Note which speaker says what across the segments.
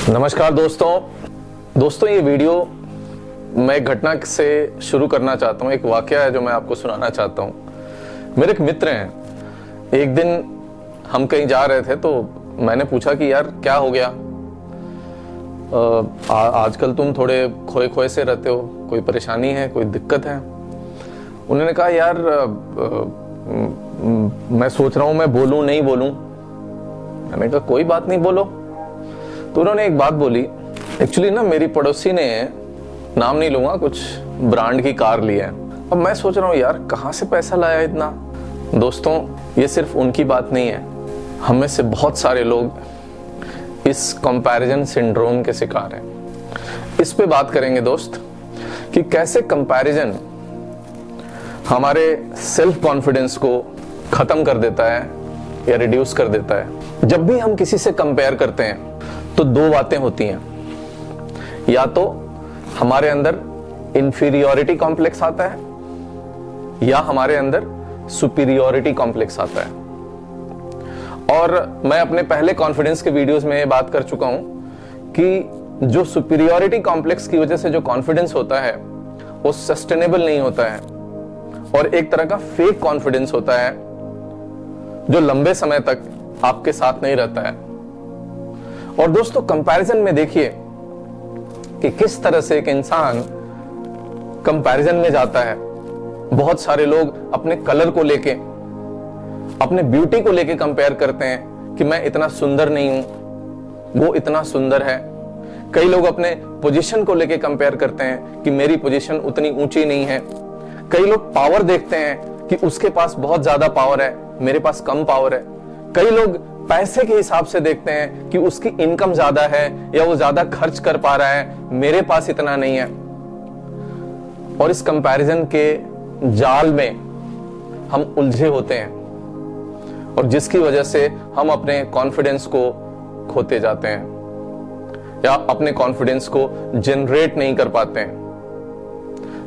Speaker 1: नमस्कार दोस्तों ये वीडियो मैं एक घटना से शुरू करना चाहता हूँ। एक वाकया है जो मैं आपको सुनाना चाहता हूँ। मेरे एक मित्र हैं, एक दिन हम कहीं जा रहे थे तो मैंने पूछा कि यार क्या हो गया, आजकल तुम थोड़े खोए खोए से रहते हो, कोई परेशानी है, कोई दिक्कत है? उन्होंने कहा यार मैं सोच रहा हूँ मैं बोलूँ नहीं बोलूँ। मैंने कहा कोई बात नहीं, बोलो। तो उन्होंने एक बात बोली, एक्चुअली ना मेरी पड़ोसी ने, नाम नहीं लूंगा, कुछ ब्रांड की कार ली है। अब मैं सोच रहा हूँ यार कहाँ से पैसा लाया इतना। दोस्तों ये सिर्फ उनकी बात नहीं है, हम में से बहुत सारे लोग इस कंपैरिजन सिंड्रोम के शिकार हैं। इस पे बात करेंगे दोस्त कि कैसे कंपैरिजन हमारे सेल्फ कॉन्फिडेंस को खत्म कर देता है या रिड्यूस कर देता है। जब भी हम किसी से कंपेयर करते हैं तो दो बातें होती हैं, या तो हमारे अंदर इंफीरियोरिटी कॉम्प्लेक्स आता है या हमारे अंदर सुपीरियोरिटी कॉम्प्लेक्स आता है। और मैं अपने पहले कॉन्फिडेंस के वीडियोस में ये बात कर चुका हूं कि जो सुपीरियोरिटी कॉम्प्लेक्स की वजह से जो कॉन्फिडेंस होता है वो सस्टेनेबल नहीं होता है और एक तरह का फेक कॉन्फिडेंस होता है जो लंबे समय तक आपके साथ नहीं रहता है। और दोस्तों कंपैरिजन में देखिए कि किस तरह से एक इंसान कंपैरिजन में जाता है। बहुत सारे लोग अपने कलर को लेके, अपने ब्यूटी को लेके कंपेयर करते हैं कि मैं इतना सुंदर नहीं हूं, वो इतना सुंदर है। कई लोग अपने पोजीशन को लेके कंपेयर करते हैं कि मेरी पोजीशन उतनी ऊंची नहीं है। कई लोग पावर देखते हैं कि उसके पास बहुत ज्यादा पावर है, मेरे पास कम पावर है। कई लोग पैसे के हिसाब से देखते हैं कि उसकी इनकम ज्यादा है या वो ज्यादा खर्च कर पा रहा है, मेरे पास इतना नहीं है। और इस कंपैरिजन के जाल में हम उलझे होते हैं और जिसकी वजह से हम अपने कॉन्फिडेंस को खोते जाते हैं या अपने कॉन्फिडेंस को जनरेट नहीं कर पाते हैं।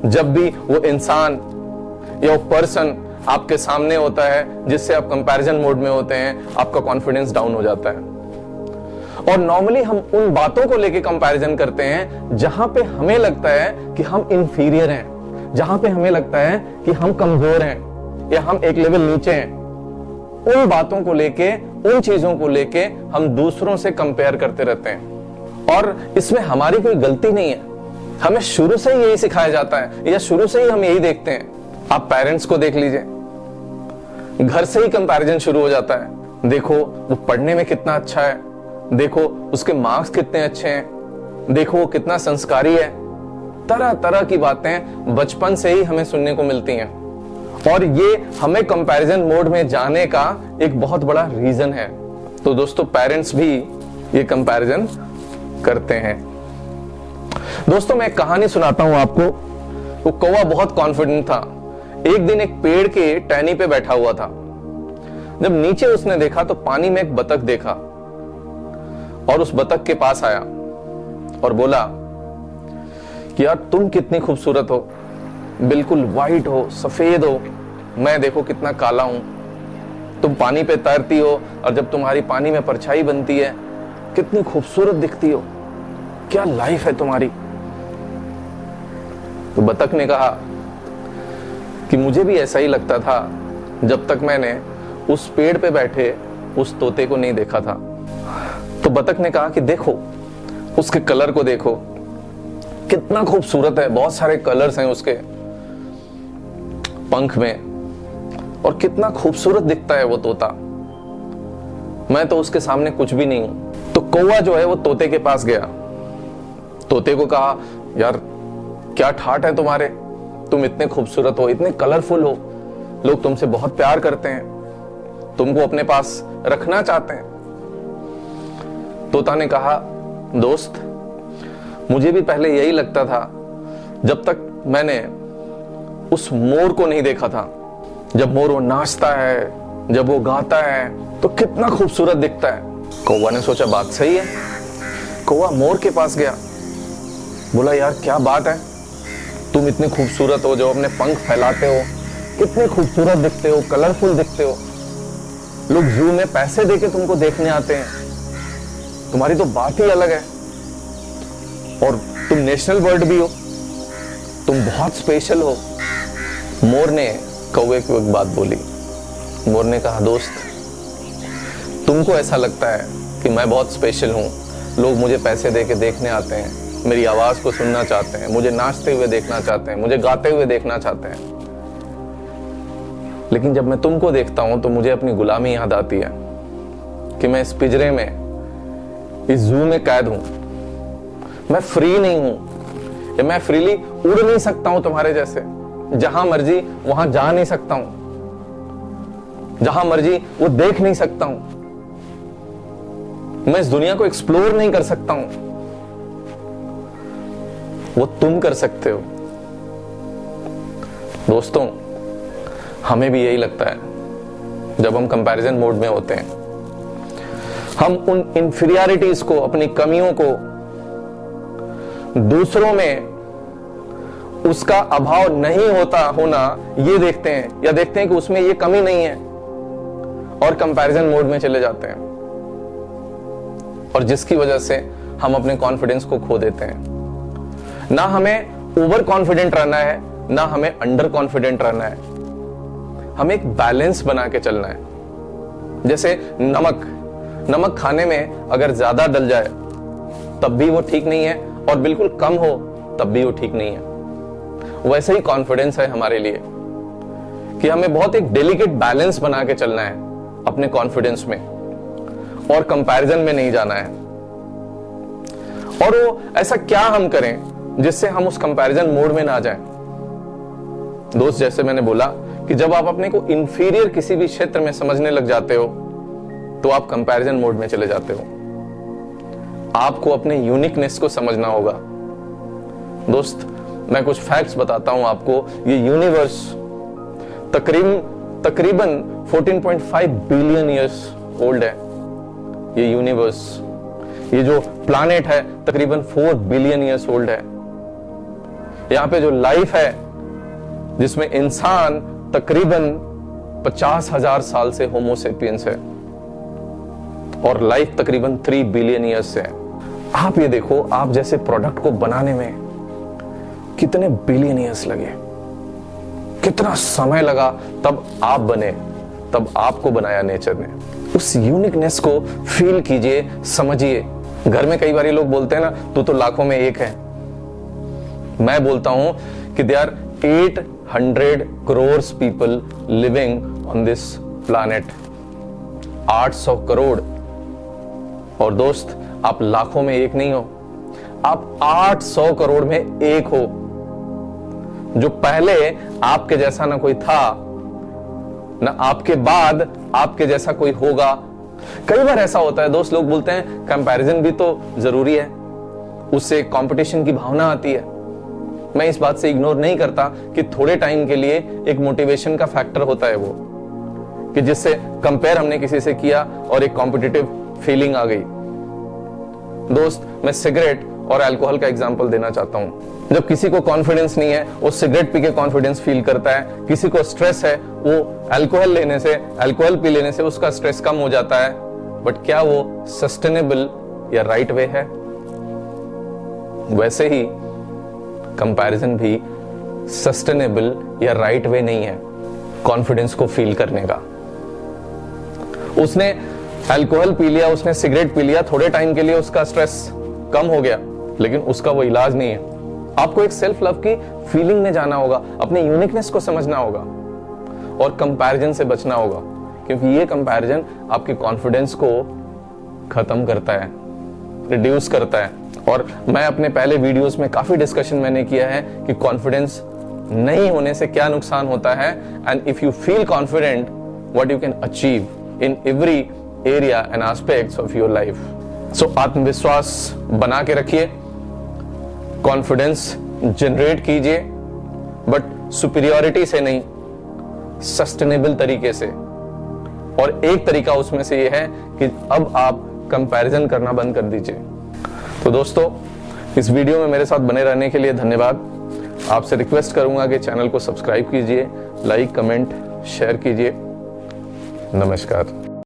Speaker 1: जब भी वो इंसान या वो पर्सन आपके सामने होता है जिससे आप कंपैरिजन मोड में होते हैं, आपका कॉन्फिडेंस डाउन हो जाता है। और नॉर्मली हम उन बातों को लेके कंपैरिजन करते हैं जहां पे हमें लगता है कि हम इंफीरियर हैं, जहां पे हमें लगता है कि हम कमजोर हैं या हम एक लेवल नीचे हैं। उन बातों को लेके, उन चीजों को लेके हम दूसरों से कंपेयर करते रहते हैं और इसमें हमारी कोई गलती नहीं है। हमें शुरू से ही यही सिखाया जाता है या शुरू से ही हम यही देखते हैं। आप पेरेंट्स को देख लीजिए, घर से ही कंपैरिजन शुरू हो जाता है। देखो वो पढ़ने में कितना अच्छा है, देखो उसके मार्क्स कितने अच्छे हैं, देखो वो कितना संस्कारी है। तरह तरह की बातें बचपन से ही हमें सुनने को मिलती हैं और ये हमें कंपैरिजन मोड में जाने का एक बहुत बड़ा रीजन है। तो दोस्तों पेरेंट्स भी ये कंपैरिजन करते हैं। दोस्तों मैं एक कहानी सुनाता हूं आपको। वो कौवा बहुत कॉन्फिडेंट था। एक दिन एक पेड़ के टहनी पे बैठा हुआ था। जब नीचे उसने देखा तो पानी में एक बतख देखा और उस बतख के पास आया और बोला कि यार तुम कितनी खूबसूरत हो, बिल्कुल वाइट हो, सफेद हो, मैं देखो कितना काला हूं। तुम पानी पे तैरती हो और जब तुम्हारी पानी में परछाई बनती है कितनी खूबसूरत दिखती हो, क्या लाइफ है तुम्हारी। तो बतख ने कहा कि मुझे भी ऐसा ही लगता था जब तक मैंने उस पेड़ पे बैठे उस तोते को नहीं देखा था। तो बतख ने कहा कि देखो उसके कलर को देखो, कितना खूबसूरत है, बहुत सारे कलर्स हैं उसके पंख में और कितना खूबसूरत दिखता है वो तोता। मैं तो उसके सामने कुछ भी नहीं हूं। तो कौवा जो है वो तोते के पास गया, तोते को कहा यार क्या ठाठ है तुम्हारे, तुम इतने खूबसूरत हो, इतने कलरफुल हो, लोग तुमसे बहुत प्यार करते हैं, तुमको अपने पास रखना चाहते हैं। तोता ने कहा दोस्त मुझे भी पहले यही लगता था जब तक मैंने उस मोर को नहीं देखा था। जब मोर वो नाचता है, जब वो गाता है तो कितना खूबसूरत दिखता है। कौवा ने सोचा बात सही है। कौवा मोर के पास गया, बोला यार क्या बात है, तुम इतने खूबसूरत हो, जो अपने पंख फैलाते हो कितने खूबसूरत दिखते हो, कलरफुल दिखते हो, लोग जू में पैसे देके तुमको देखने आते हैं, तुम्हारी तो बात ही अलग है। और तुम नेशनल बर्ड भी हो, तुम बहुत स्पेशल हो। मोर ने कौवे को एक बात बोली। मोर ने कहा, दोस्त तुमको ऐसा लगता है कि मैं बहुत स्पेशल हूँ, लोग मुझे पैसे दे के देखने आते हैं, मेरी आवाज को सुनना चाहते हैं, मुझे नाचते हुए देखना चाहते हैं, मुझे गाते हुए देखना चाहते हैं, लेकिन जब मैं तुमको देखता हूं तो मुझे अपनी गुलामी याद आती है कि मैं इस पिंजरे में, इस जू में कैद हूं, मैं फ्री नहीं हूं, मैं फ्रीली उड़ नहीं सकता हूं तुम्हारे जैसे, जहां मर्जी वहां जा नहीं सकता हूं, जहां मर्जी वो देख नहीं सकता हूं, मैं इस दुनिया को एक्सप्लोर नहीं कर सकता हूं, वो तुम कर सकते हो। दोस्तों, हमें भी यही लगता है जब हम कंपैरिजन मोड में होते हैं। हम उन इंफीरियरिटीज को, अपनी कमियों को दूसरों में उसका अभाव नहीं होना ये देखते हैं, या देखते हैं कि उसमें ये कमी नहीं है, और कंपैरिजन मोड में चले जाते हैं, और जिसकी वजह से हम अपने कॉन्फिडेंस को खो देते हैं। ना हमें ओवर कॉन्फिडेंट रहना है, ना हमें अंडर कॉन्फिडेंट रहना है, हमें एक बैलेंस बना के चलना है। जैसे नमक खाने में अगर ज्यादा डल जाए तब भी वो ठीक नहीं है, और बिल्कुल कम हो तब भी वो ठीक नहीं है। वैसे ही कॉन्फिडेंस है हमारे लिए कि हमें बहुत एक डेलिकेट बैलेंस बना के चलना है अपने कॉन्फिडेंस में, और कंपैरिजन में नहीं जाना है। और वो ऐसा क्या हम करें जिससे हम उस कंपैरिजन मोड में ना जाएं। दोस्त, जैसे मैंने बोला कि जब आप अपने को इंफीरियर किसी भी क्षेत्र में समझने लग जाते हो तो आप कंपैरिजन मोड में चले जाते हो। आपको अपने यूनिकनेस को समझना होगा। दोस्त, मैं कुछ फैक्ट्स बताता हूं आपको। ये यूनिवर्स तकरीबन 14.5 बिलियन ईयर्स ओल्ड है। ये यूनिवर्स, ये जो प्लैनेट है, तकरीबन 4 बिलियन ईयर्स ओल्ड है। यहां पे जो लाइफ है, जिसमें इंसान तकरीबन 50,000 साल से होमो सेपियंस है, और लाइफ तकरीबन 3 बिलियन ईयर्स से है। आप ये देखो, आप जैसे प्रोडक्ट को बनाने में कितने बिलियन ईयर्स लगे, कितना समय लगा, तब आप बने, तब आपको बनाया नेचर ने। उस यूनिकनेस को फील कीजिए, समझिए। घर में कई बार लोग बोलते हैं ना, तू तो लाखों में एक है। मैं बोलता हूं कि they are 800 crore people living on this planet. 800 crore. और दोस्त, आप लाखों में एक नहीं हो, आप 800 करोड़ में एक हो। जो पहले आपके जैसा ना कोई था, ना आपके बाद आपके जैसा कोई होगा। कई बार ऐसा होता है दोस्त, लोग बोलते हैं कंपैरिजन भी तो जरूरी है, उससे कंपटीशन की भावना आती है। मैं इस बात से इग्नोर नहीं करता कि थोड़े टाइम के लिए एक मोटिवेशन का फैक्टर होता है वो, कि जिससे कंपेयर हमने किसी से किया और एक कॉम्पिटिटिव फीलिंग आ गई। दोस्त, मैं सिगरेट और अल्कोहल का एग्जांपल देना चाहता हूं। जब किसी को कॉन्फिडेंस नहीं है, वो सिगरेट पी के कॉन्फिडेंस फील करता है। किसी को स्ट्रेस है, वो अल्कोहल पी लेने से उसका स्ट्रेस कम हो जाता है। बट क्या वो सस्टेनेबल या राइट वे है? वैसे ही कंपैरिजन भी सस्टेनेबल या राइट वे नहीं है कॉन्फिडेंस को फील करने का। उसने अल्कोहल पी लिया, उसने सिगरेट पी लिया, थोड़े टाइम के लिए उसका स्ट्रेस कम हो गया, लेकिन उसका वो इलाज नहीं है। आपको एक सेल्फ लव की फीलिंग में जाना होगा, अपने यूनिकनेस को समझना होगा, और कंपैरिजन से बचना होगा, क्योंकि ये कंपैरिजन आपके कॉन्फिडेंस को खत्म करता है, रिड्यूस करता है। और मैं अपने पहले वीडियोस में काफी डिस्कशन मैंने किया है कि कॉन्फिडेंस नहीं होने से क्या नुकसान होता है, and if you feel confident, what you can achieve in every area and aspects of your life. So आत्मविश्वास बना के रखिए, कॉन्फिडेंस जनरेट कीजिए, बट सुपीरियरिटी से नहीं, सस्टेनेबल तरीके से। और एक तरीका उसमें से यह है कि अब आप कंपैरिजन करना बंद कर दीजिए। तो दोस्तों, इस वीडियो में मेरे साथ बने रहने के लिए धन्यवाद। आपसे रिक्वेस्ट करूंगा कि चैनल को सब्सक्राइब कीजिए, लाइक, कमेंट, शेयर कीजिए। नमस्कार।